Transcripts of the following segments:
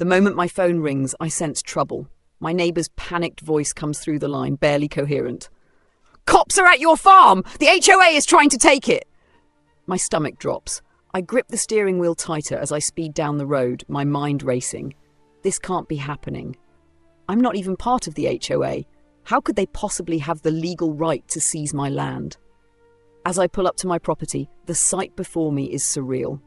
The moment my phone rings, I sense trouble. My neighbour's panicked voice comes through the line, barely coherent. "Cops are at your farm! The HOA is trying to take it!" My stomach drops. I grip the steering wheel tighter as I speed down the road, my mind racing. This can't be happening. I'm not even part of the HOA. How could they possibly have the legal right to seize my land? As I pull up to my property, the sight before me is surreal.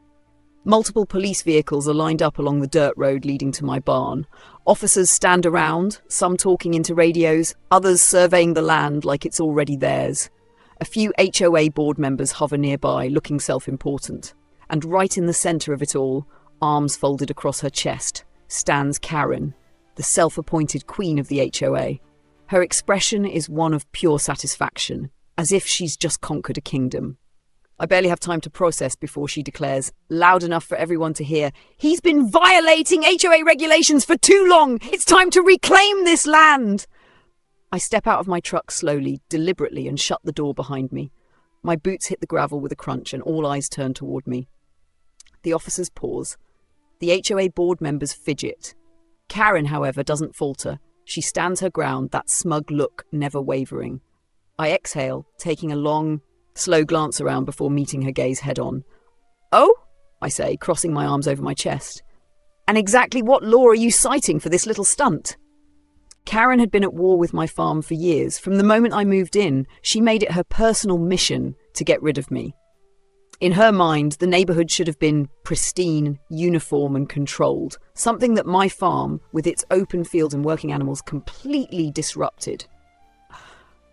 Multiple police vehicles are lined up along the dirt road leading to my barn. Officers stand around, some talking into radios, others surveying the land like it's already theirs. A few HOA board members hover nearby, looking self-important. And right in the centre of it all, arms folded across her chest, stands Karen, the self-appointed queen of the HOA. Her expression is one of pure satisfaction, as if she's just conquered a kingdom. I barely have time to process before she declares, loud enough for everyone to hear, "He's been violating HOA regulations for too long! It's time to reclaim this land!" I step out of my truck slowly, deliberately, and shut the door behind me. My boots hit the gravel with a crunch and all eyes turn toward me. The officers pause. The HOA board members fidget. Karen, however, doesn't falter. She stands her ground, that smug look never wavering. I exhale, taking a long, slow glance around before meeting her gaze head-on. "Oh?" I say, crossing my arms over my chest. "And exactly what law are you citing for this little stunt?" Karen had been at war with my farm for years. From the moment I moved in, she made it her personal mission to get rid of me. In her mind, the neighbourhood should have been pristine, uniform and controlled, something that my farm, with its open fields and working animals, completely disrupted.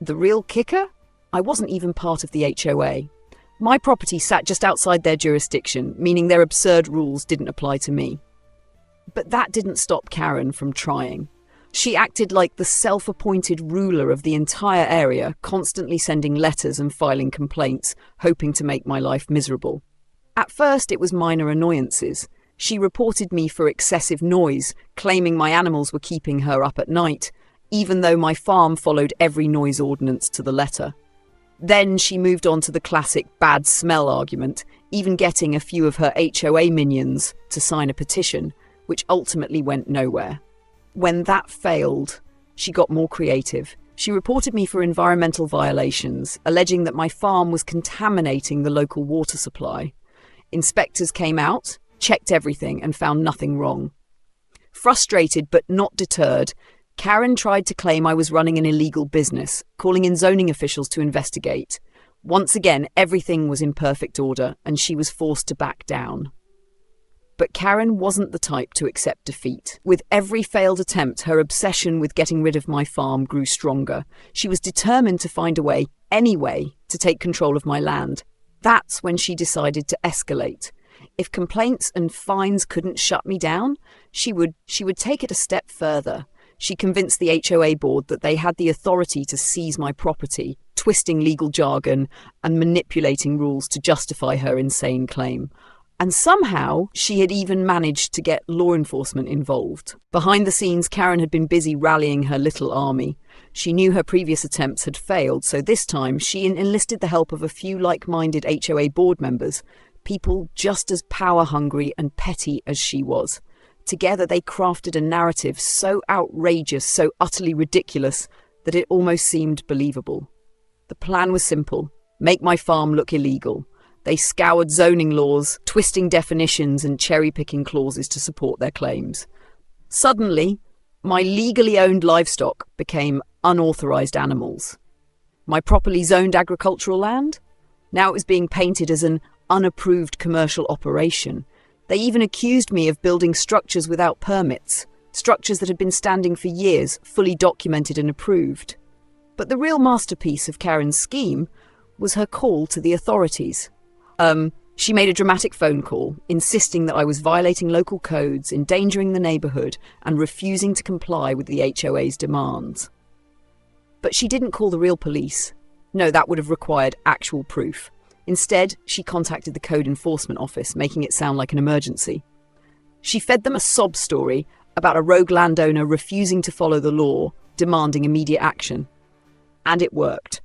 The real kicker? I wasn't even part of the HOA. My property sat just outside their jurisdiction, meaning their absurd rules didn't apply to me. But that didn't stop Karen from trying. She acted like the self-appointed ruler of the entire area, constantly sending letters and filing complaints, hoping to make my life miserable. At first, it was minor annoyances. She reported me for excessive noise, claiming my animals were keeping her up at night, even though my farm followed every noise ordinance to the letter. Then she moved on to the classic bad smell argument, even getting a few of her HOA minions to sign a petition, which ultimately went nowhere. When that failed, she got more creative. She reported me for environmental violations, alleging that my farm was contaminating the local water supply. Inspectors came out, checked everything, and found nothing wrong. Frustrated but not deterred, Karen tried to claim I was running an illegal business, calling in zoning officials to investigate. Once again, everything was in perfect order, and she was forced to back down. But Karen wasn't the type to accept defeat. With every failed attempt, her obsession with getting rid of my farm grew stronger. She was determined to find a way, any way, to take control of my land. That's when she decided to escalate. If complaints and fines couldn't shut me down, she would take it a step further. She convinced the HOA board that they had the authority to seize my property, twisting legal jargon and manipulating rules to justify her insane claim. And somehow, she had even managed to get law enforcement involved. Behind the scenes, Karen had been busy rallying her little army. She knew her previous attempts had failed, so this time she enlisted the help of a few like-minded HOA board members, people just as power-hungry and petty as she was. Together they crafted a narrative so outrageous, so utterly ridiculous, that it almost seemed believable. The plan was simple: make my farm look illegal. They scoured zoning laws, twisting definitions and cherry-picking clauses to support their claims. Suddenly, my legally owned livestock became unauthorised animals. My properly zoned agricultural land? Now it was being painted as an unapproved commercial operation. They even accused me of building structures without permits, structures that had been standing for years, fully documented and approved. But the real masterpiece of Karen's scheme was her call to the authorities. She made a dramatic phone call, insisting that I was violating local codes, endangering the neighbourhood, and refusing to comply with the HOA's demands. But she didn't call the real police. No, that would have required actual proof. Instead, she contacted the Code Enforcement Office, making it sound like an emergency. She fed them a sob story about a rogue landowner refusing to follow the law, demanding immediate action. And it worked.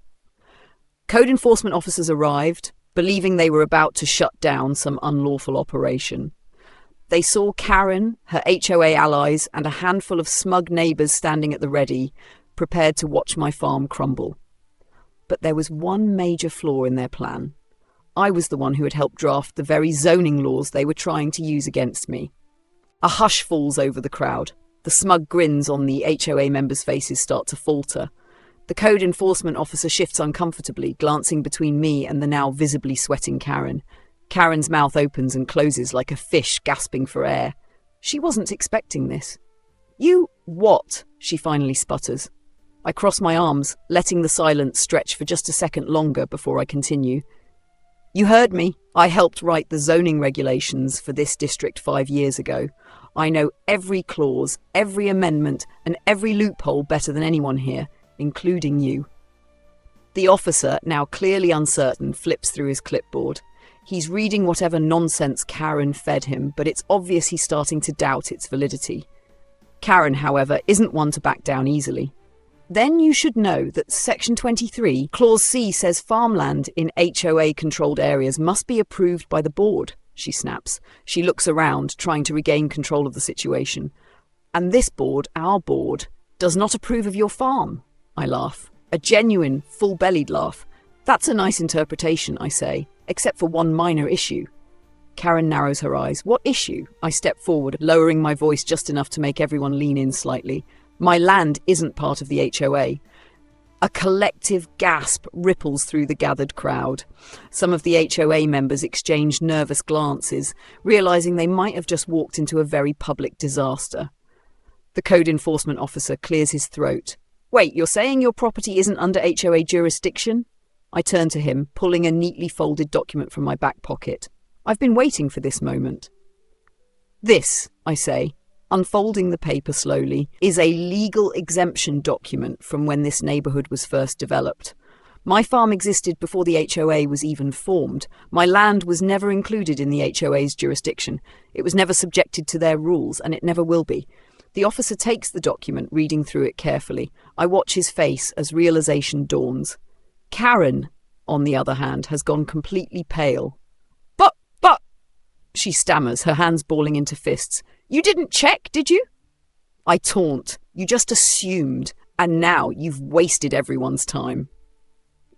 Code enforcement officers arrived, believing they were about to shut down some unlawful operation. They saw Karen, her HOA allies, and a handful of smug neighbours standing at the ready, prepared to watch my farm crumble. But there was one major flaw in their plan. I was the one who had helped draft the very zoning laws they were trying to use against me. A hush falls over the crowd. The smug grins on the HOA members' faces start to falter. The code enforcement officer shifts uncomfortably, glancing between me and the now visibly sweating Karen. Karen's mouth opens and closes like a fish gasping for air. She wasn't expecting this. "You what?" she finally sputters. I cross my arms, letting the silence stretch for just a second longer before I continue. "You heard me. I helped write the zoning regulations for this district 5 years ago. I know every clause, every amendment, and every loophole better than anyone here, including you." The officer, now clearly uncertain, flips through his clipboard. He's reading whatever nonsense Karen fed him, but it's obvious he's starting to doubt its validity. Karen, however, isn't one to back down easily. "Then you should know that Section 23, Clause C says farmland in HOA-controlled areas must be approved by the board," she snaps. She looks around, trying to regain control of the situation. "And this board, our board, does not approve of your farm." I laugh. A genuine, full-bellied laugh. "That's a nice interpretation," I say, except for one minor issue. Karen narrows her eyes. "What issue?" I step forward, lowering my voice just enough to make everyone lean in slightly. "My land isn't part of the HOA." A collective gasp ripples through the gathered crowd. Some of the HOA members exchange nervous glances, realizing they might have just walked into a very public disaster. The code enforcement officer clears his throat. "Wait, you're saying your property isn't under HOA jurisdiction?" I turn to him, pulling a neatly folded document from my back pocket. "I've been waiting for this moment." "This," I say, unfolding the paper slowly, "is a legal exemption document from when this neighbourhood was first developed. My farm existed before the HOA was even formed. My land was never included in the HOA's jurisdiction. It was never subjected to their rules, and it never will be." The officer takes the document, reading through it carefully. I watch his face as realization dawns. Karen, on the other hand, has gone completely pale. But, she stammers, her hands balling into fists. "You didn't check, did you?" I taunt. "You just assumed, and now you've wasted everyone's time."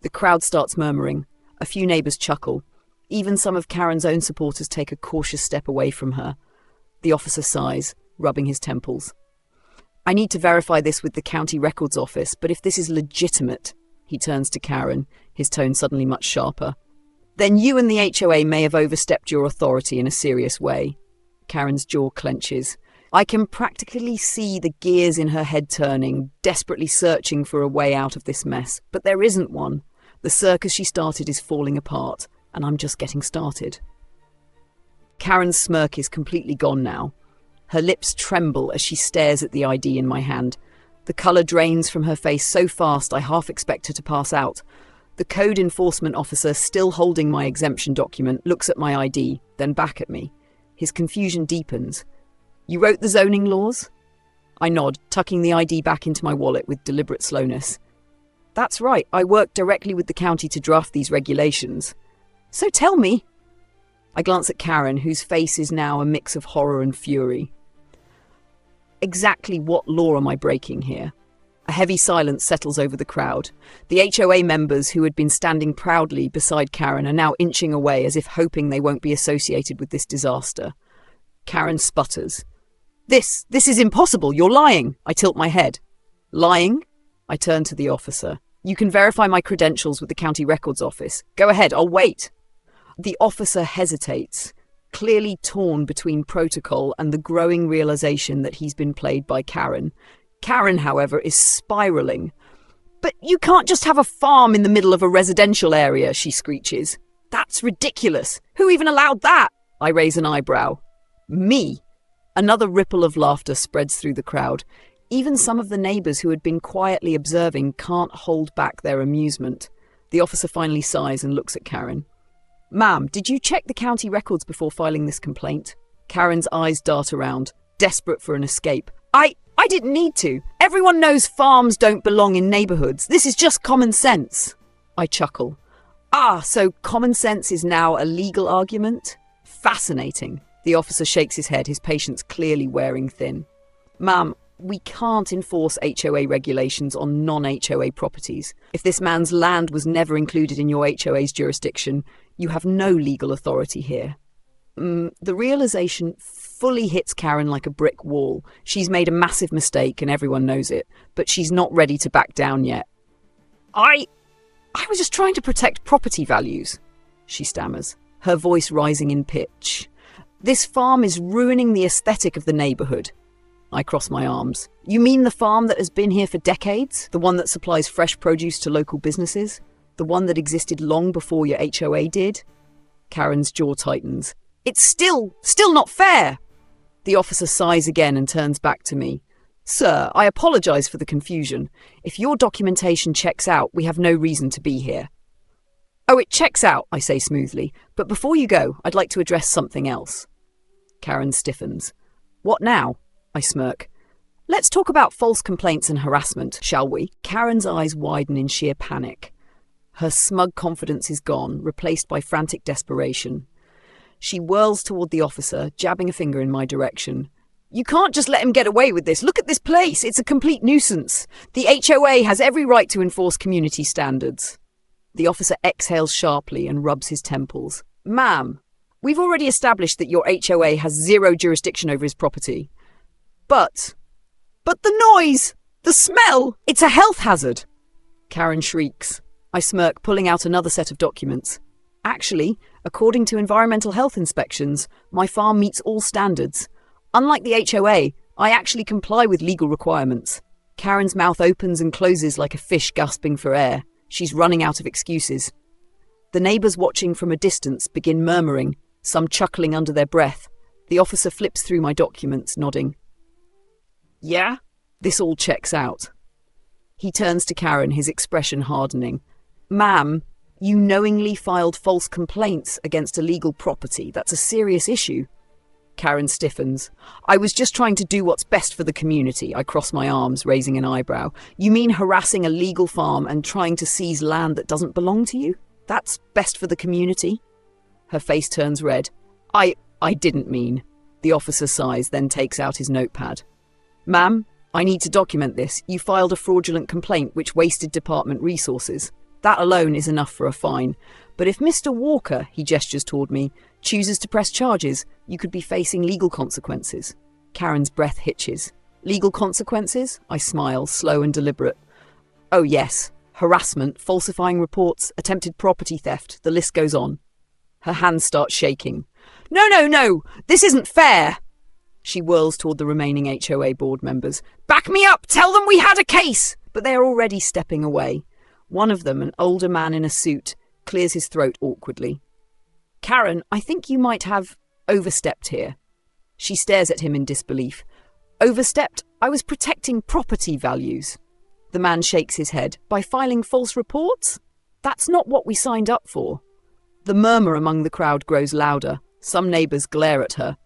The crowd starts murmuring. A few neighbours chuckle. Even some of Karen's own supporters take a cautious step away from her. The officer sighs, rubbing his temples. "I need to verify this with the county records office, but if this is legitimate," he turns to Karen, his tone suddenly much sharper, "then you and the HOA may have overstepped your authority in a serious way." Karen's jaw clenches. I can practically see the gears in her head turning, desperately searching for a way out of this mess. But there isn't one. The circus she started is falling apart, and I'm just getting started. Karen's smirk is completely gone now. Her lips tremble as she stares at the ID in my hand. The colour drains from her face so fast I half expect her to pass out. The code enforcement officer, still holding my exemption document, looks at my ID, then back at me. His confusion deepens. "You wrote the zoning laws?" I nod, tucking the ID back into my wallet with deliberate slowness. "That's right, I worked directly with the county to draft these regulations." "So tell me." I glance at Karen, whose face is now a mix of horror and fury. "Exactly what law am I breaking here?" A heavy silence settles over the crowd. The HOA members who had been standing proudly beside Karen are now inching away as if hoping they won't be associated with this disaster. Karen sputters. This is impossible. You're lying." I tilt my head. "Lying?" I turn to the officer. "You can verify my credentials with the county records office. Go ahead, I'll wait." The officer hesitates, clearly torn between protocol and the growing realization that he's been played by Karen. Karen, however, is spiraling. "But you can't just have a farm in the middle of a residential area," she screeches. "That's ridiculous. Who even allowed that?" I raise an eyebrow. "Me." Another ripple of laughter spreads through the crowd. Even some of the neighbours who had been quietly observing can't hold back their amusement. The officer finally sighs and looks at Karen. "Ma'am, did you check the county records before filing this complaint?" Karen's eyes dart around, desperate for an escape. I didn't need to. Everyone knows farms don't belong in neighbourhoods. This is just common sense." I chuckle. So common sense is now a legal argument? Fascinating. The officer shakes his head, his patience clearly wearing thin. Ma'am, we can't enforce HOA regulations on non-HOA properties. If this man's land was never included in your HOA's jurisdiction, you have no legal authority here. The realization fully hits Karen like a brick wall. She's made a massive mistake and everyone knows it, but she's not ready to back down yet. I was just trying to protect property values, she stammers, her voice rising in pitch. This farm is ruining the aesthetic of the neighborhood. I cross my arms. You mean the farm that has been here for decades? The one that supplies fresh produce to local businesses? The one that existed long before your HOA did? Karen's jaw tightens. It's still not fair! The officer sighs again and turns back to me. Sir, I apologise for the confusion. If your documentation checks out, we have no reason to be here. Oh, it checks out, I say smoothly. But before you go, I'd like to address something else. Karen stiffens. What now? I smirk. Let's talk about false complaints and harassment, shall we? Karen's eyes widen in sheer panic. Her smug confidence is gone, replaced by frantic desperation. She whirls toward the officer, jabbing a finger in my direction. You can't just let him get away with this. Look at this place. It's a complete nuisance. The HOA has every right to enforce community standards. The officer exhales sharply and rubs his temples. Ma'am, we've already established that your HOA has zero jurisdiction over his property. But the noise! The smell! It's a health hazard! Karen shrieks. I smirk, pulling out another set of documents. Actually, according to environmental health inspections, my farm meets all standards. Unlike the HOA, I actually comply with legal requirements. Karen's mouth opens and closes like a fish gasping for air. She's running out of excuses. The neighbours watching from a distance begin murmuring, some chuckling under their breath. The officer flips through my documents, nodding. Yeah? This all checks out. He turns to Karen, his expression hardening. Ma'am, you knowingly filed false complaints against illegal property. That's a serious issue. Karen stiffens. I was just trying to do what's best for the community. I cross my arms, raising an eyebrow. You mean harassing a legal farm and trying to seize land that doesn't belong to you? That's best for the community? Her face turns red. I didn't mean. The officer sighs, then takes out his notepad. Ma'am, I need to document this. You filed a fraudulent complaint which wasted department resources. That alone is enough for a fine. But if Mr. Walker, he gestures toward me, chooses to press charges, you could be facing legal consequences. Karen's breath hitches. Legal consequences? I smile, slow and deliberate. Oh yes, harassment, falsifying reports, attempted property theft, the list goes on. Her hands start shaking. No, this isn't fair! She whirls toward the remaining HOA board members. Back me up! Tell them we had a case! But they are already stepping away. One of them, an older man in a suit, clears his throat awkwardly. Karen, I think you might have overstepped here. She stares at him in disbelief. Overstepped? I was protecting property values. The man shakes his head. By filing false reports? That's not what we signed up for. The murmur among the crowd grows louder. Some neighbours glare at her.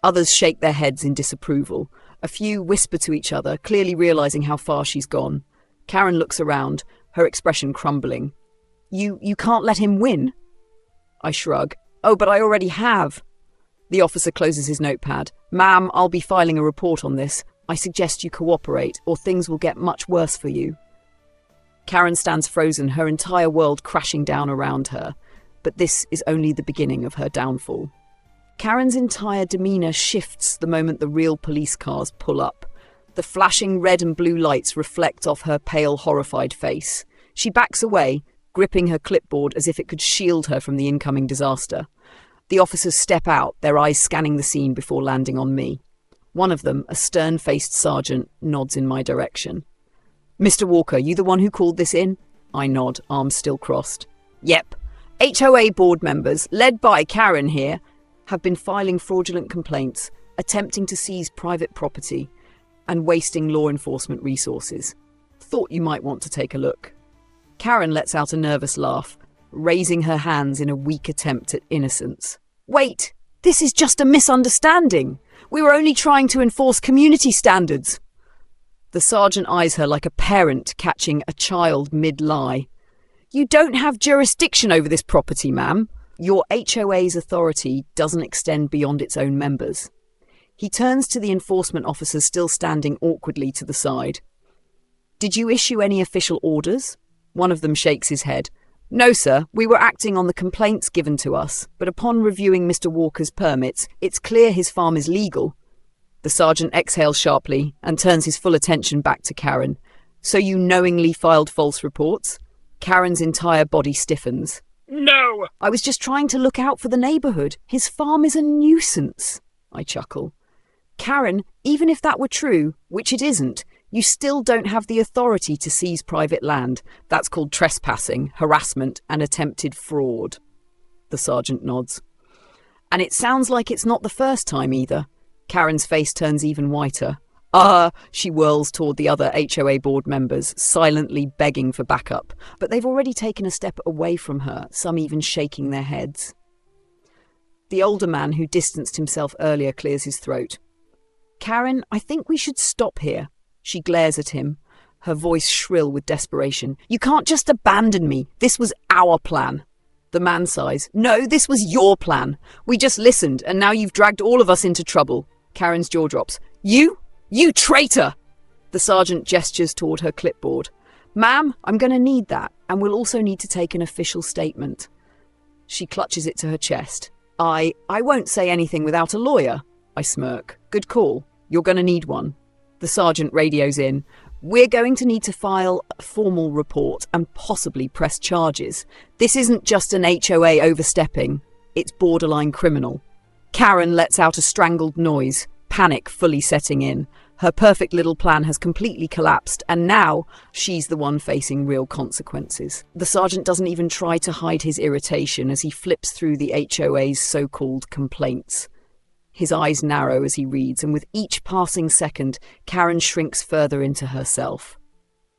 Others shake their heads in disapproval. A few whisper to each other, clearly realising how far she's gone. Karen looks around, her expression crumbling. You can't let him win? I shrug. Oh, but I already have. The officer closes his notepad. Ma'am, I'll be filing a report on this. I suggest you cooperate, or things will get much worse for you. Karen stands frozen, her entire world crashing down around her. But this is only the beginning of her downfall. Karen's entire demeanour shifts the moment the real police cars pull up. The flashing red and blue lights reflect off her pale, horrified face. She backs away, gripping her clipboard as if it could shield her from the incoming disaster. The officers step out, their eyes scanning the scene before landing on me. One of them, a stern-faced sergeant, nods in my direction. Mr. Walker, you the one who called this in? I nod, arms still crossed. Yep. HOA board members, led by Karen here, have been filing fraudulent complaints, attempting to seize private property, and wasting law enforcement resources. Thought you might want to take a look. Karen lets out a nervous laugh, raising her hands in a weak attempt at innocence. Wait, this is just a misunderstanding. We were only trying to enforce community standards. The sergeant eyes her like a parent catching a child mid-lie. You don't have jurisdiction over this property, ma'am. Your HOA's authority doesn't extend beyond its own members. He turns to the enforcement officers still standing awkwardly to the side. Did you issue any official orders? One of them shakes his head. No, sir. We were acting on the complaints given to us, but upon reviewing Mr. Walker's permits, it's clear his farm is legal. The sergeant exhales sharply and turns his full attention back to Karen. So you knowingly filed false reports? Karen's entire body stiffens. No! I was just trying to look out for the neighbourhood. His farm is a nuisance. I chuckle. Karen, even if that were true, which it isn't, you still don't have the authority to seize private land. That's called trespassing, harassment, and attempted fraud. The sergeant nods. And it sounds like it's not the first time either. Karen's face turns even whiter. She whirls toward the other HOA board members, silently begging for backup. But they've already taken a step away from her, some even shaking their heads. The older man who distanced himself earlier clears his throat. Karen, I think we should stop here. She glares at him, her voice shrill with desperation. You can't just abandon me. This was our plan. The man sighs. No, this was your plan. We just listened, and now you've dragged all of us into trouble. Karen's jaw drops. You traitor! The sergeant gestures toward her clipboard. Ma'am, I'm going to need that, and we'll also need to take an official statement. She clutches it to her chest. I won't say anything without a lawyer. I smirk. Good call. You're going to need one. The sergeant radios in. We're going to need to file a formal report and possibly press charges. This isn't just an HOA overstepping. It's borderline criminal. Karen lets out a strangled noise, panic fully setting in. Her perfect little plan has completely collapsed, and now she's the one facing real consequences. The sergeant doesn't even try to hide his irritation as he flips through the HOA's so-called complaints. His eyes narrow as he reads, and with each passing second, Karen shrinks further into herself.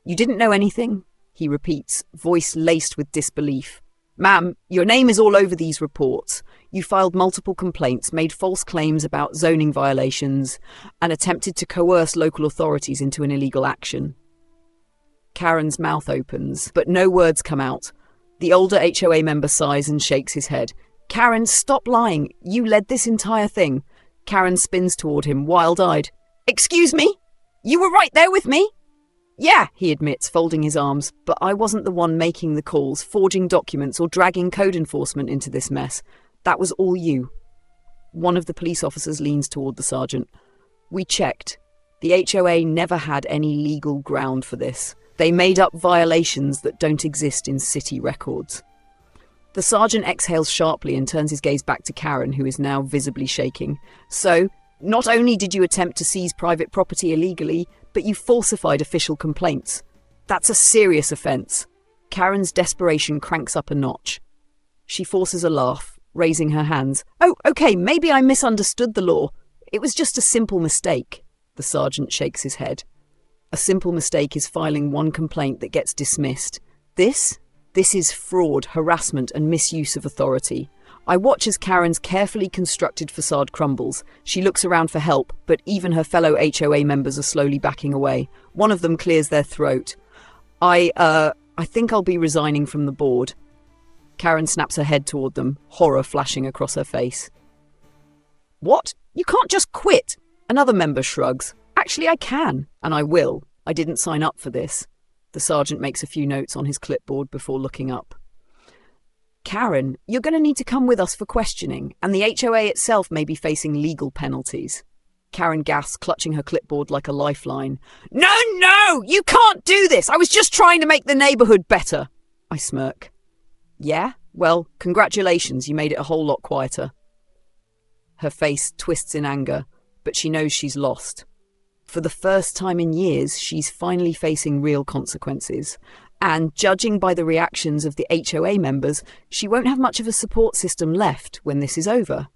You didn't know anything? He repeats, voice laced with disbelief. Ma'am, your name is all over these reports. You filed multiple complaints, made false claims about zoning violations, and attempted to coerce local authorities into an illegal action. Karen's mouth opens, but no words come out. The older HOA member sighs and shakes his head. Karen, stop lying. You led this entire thing. Karen spins toward him, wild-eyed. Excuse me? You were right there with me? Yeah, he admits, folding his arms, but I wasn't the one making the calls, forging documents, or dragging code enforcement into this mess. That was all you. One of the police officers leans toward the sergeant. We checked. The HOA never had any legal ground for this. They made up violations that don't exist in city records. The sergeant exhales sharply and turns his gaze back to Karen, who is now visibly shaking. So, not only did you attempt to seize private property illegally, but you falsified official complaints. That's a serious offence. Karen's desperation cranks up a notch. She forces a laugh, raising her hands. Oh, okay, maybe I misunderstood the law. It was just a simple mistake. The sergeant shakes his head. A simple mistake is filing one complaint that gets dismissed. This is fraud, harassment, and misuse of authority. I watch as Karen's carefully constructed facade crumbles. She looks around for help, but even her fellow HOA members are slowly backing away. One of them clears their throat. I think I'll be resigning from the board. Karen snaps her head toward them, horror flashing across her face. What? You can't just quit! Another member shrugs. Actually, I can, and I will. I didn't sign up for this. The sergeant makes a few notes on his clipboard before looking up. Karen, you're going to need to come with us for questioning, and the HOA itself may be facing legal penalties. Karen gasps, clutching her clipboard like a lifeline. No! You can't do this! I was just trying to make the neighbourhood better! I smirk. Yeah? Well, congratulations, you made it a whole lot quieter. Her face twists in anger, but she knows she's lost. For the first time in years, she's finally facing real consequences. And judging by the reactions of the HOA members, she won't have much of a support system left when this is over.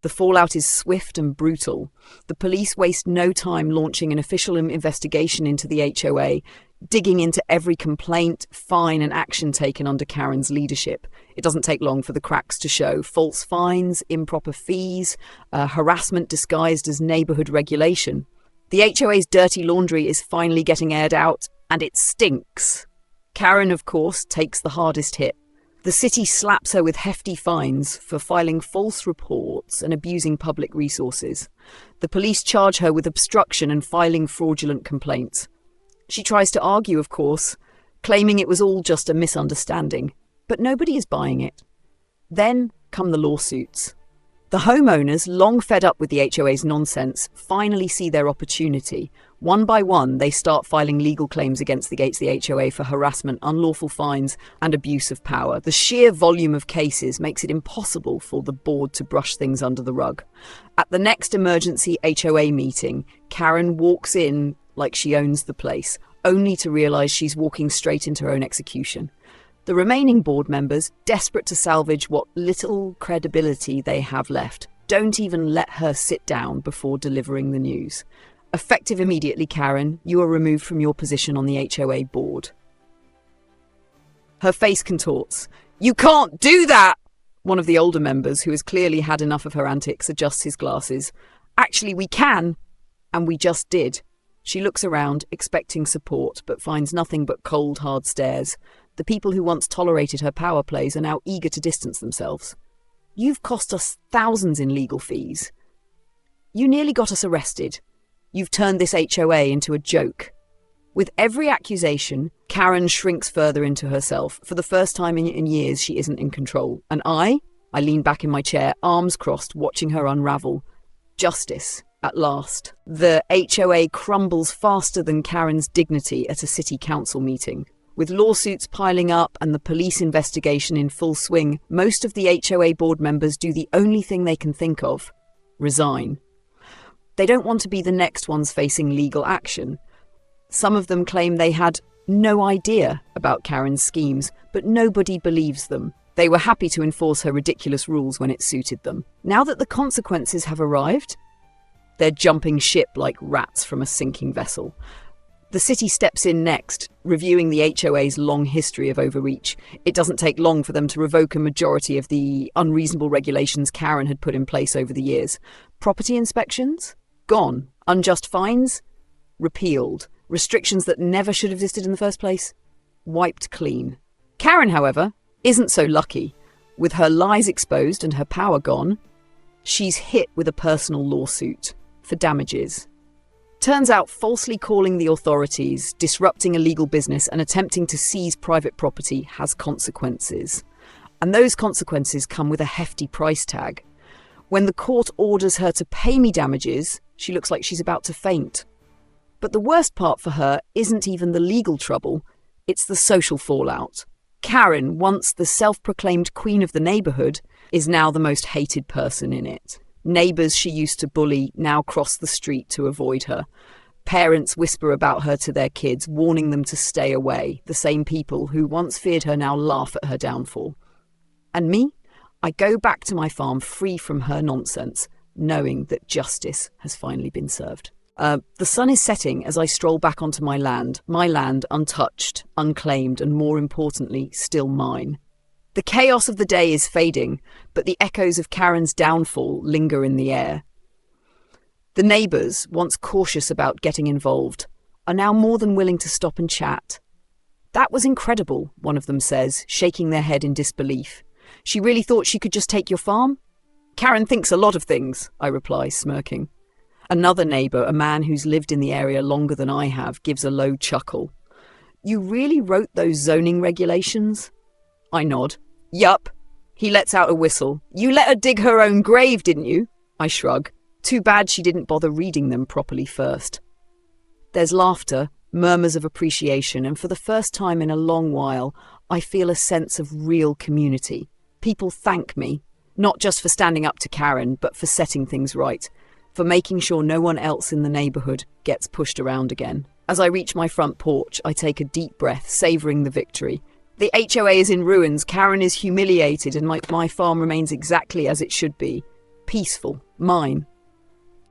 The fallout is swift and brutal. The police waste no time launching an official investigation into the HOA, digging into every complaint, fine and action taken under Karen's leadership. It doesn't take long for the cracks to show. False fines, improper fees, harassment disguised as neighbourhood regulation. The HOA's dirty laundry is finally getting aired out, and it stinks. Karen, of course, takes the hardest hit. The city slaps her with hefty fines for filing false reports and abusing public resources. The police charge her with obstruction and filing fraudulent complaints. She tries to argue, of course, claiming it was all just a misunderstanding, but nobody is buying it. Then come the lawsuits. The homeowners, long fed up with the HOA's nonsense, finally see their opportunity. One by one, they start filing legal claims against the HOA for harassment, unlawful fines, and abuse of power. The sheer volume of cases makes it impossible for the board to brush things under the rug. At the next emergency HOA meeting, Karen walks in like she owns the place, only to realise she's walking straight into her own execution. The remaining board members, desperate to salvage what little credibility they have left, don't even let her sit down before delivering the news. Effective immediately, Karen, you are removed from your position on the HOA board. Her face contorts. You can't do that! One of the older members, who has clearly had enough of her antics, adjusts his glasses. Actually, we can. And we just did. She looks around, expecting support, but finds nothing but cold, hard stares. The people who once tolerated her power plays are now eager to distance themselves. You've cost us thousands in legal fees. You nearly got us arrested. You've turned this HOA into a joke. With every accusation, Karen shrinks further into herself. For the first time in years, she isn't in control. And I lean back in my chair, arms crossed, watching her unravel. Justice, at last. The HOA crumbles faster than Karen's dignity at a city council meeting. With lawsuits piling up and the police investigation in full swing, most of the HOA board members do the only thing they can think of: resign. They don't want to be the next ones facing legal action. Some of them claim they had no idea about Karen's schemes, but nobody believes them. They were happy to enforce her ridiculous rules when it suited them. Now that the consequences have arrived, they're jumping ship like rats from a sinking vessel. The city steps in next, reviewing the HOA's long history of overreach. It doesn't take long for them to revoke a majority of the unreasonable regulations Karen had put in place over the years. Property inspections? Gone. Unjust fines? Repealed. Restrictions that never should have existed in the first place? Wiped clean. Karen, however, isn't so lucky. With her lies exposed and her power gone, she's hit with a personal lawsuit for damages. Turns out falsely calling the authorities, disrupting a legal business, and attempting to seize private property has consequences. And those consequences come with a hefty price tag. When the court orders her to pay me damages, she looks like she's about to faint. But the worst part for her isn't even the legal trouble, it's the social fallout. Karen, once the self-proclaimed queen of the neighbourhood, is now the most hated person in it. Neighbours she used to bully now cross the street to avoid her. Parents whisper about her to their kids, warning them to stay away. The same people who once feared her now laugh at her downfall. And me? I go back to my farm free from her nonsense, knowing that justice has finally been served. The sun is setting as I stroll back onto my land untouched, unclaimed, and more importantly, still mine. The chaos of the day is fading, but the echoes of Karen's downfall linger in the air. The neighbours, once cautious about getting involved, are now more than willing to stop and chat. That was incredible, one of them says, shaking their head in disbelief. She really thought she could just take your farm? Karen thinks a lot of things, I reply, smirking. Another neighbour, a man who's lived in the area longer than I have, gives a low chuckle. You really wrote those zoning regulations? I nod. Yup. He lets out a whistle. You let her dig her own grave, didn't you? I shrug. Too bad she didn't bother reading them properly first. There's laughter, murmurs of appreciation, and for the first time in a long while, I feel a sense of real community. People thank me, not just for standing up to Karen, but for setting things right, for making sure no one else in the neighbourhood gets pushed around again. As I reach my front porch, I take a deep breath, savouring the victory. The HOA is in ruins, Karen is humiliated, and my farm remains exactly as it should be. Peaceful, mine.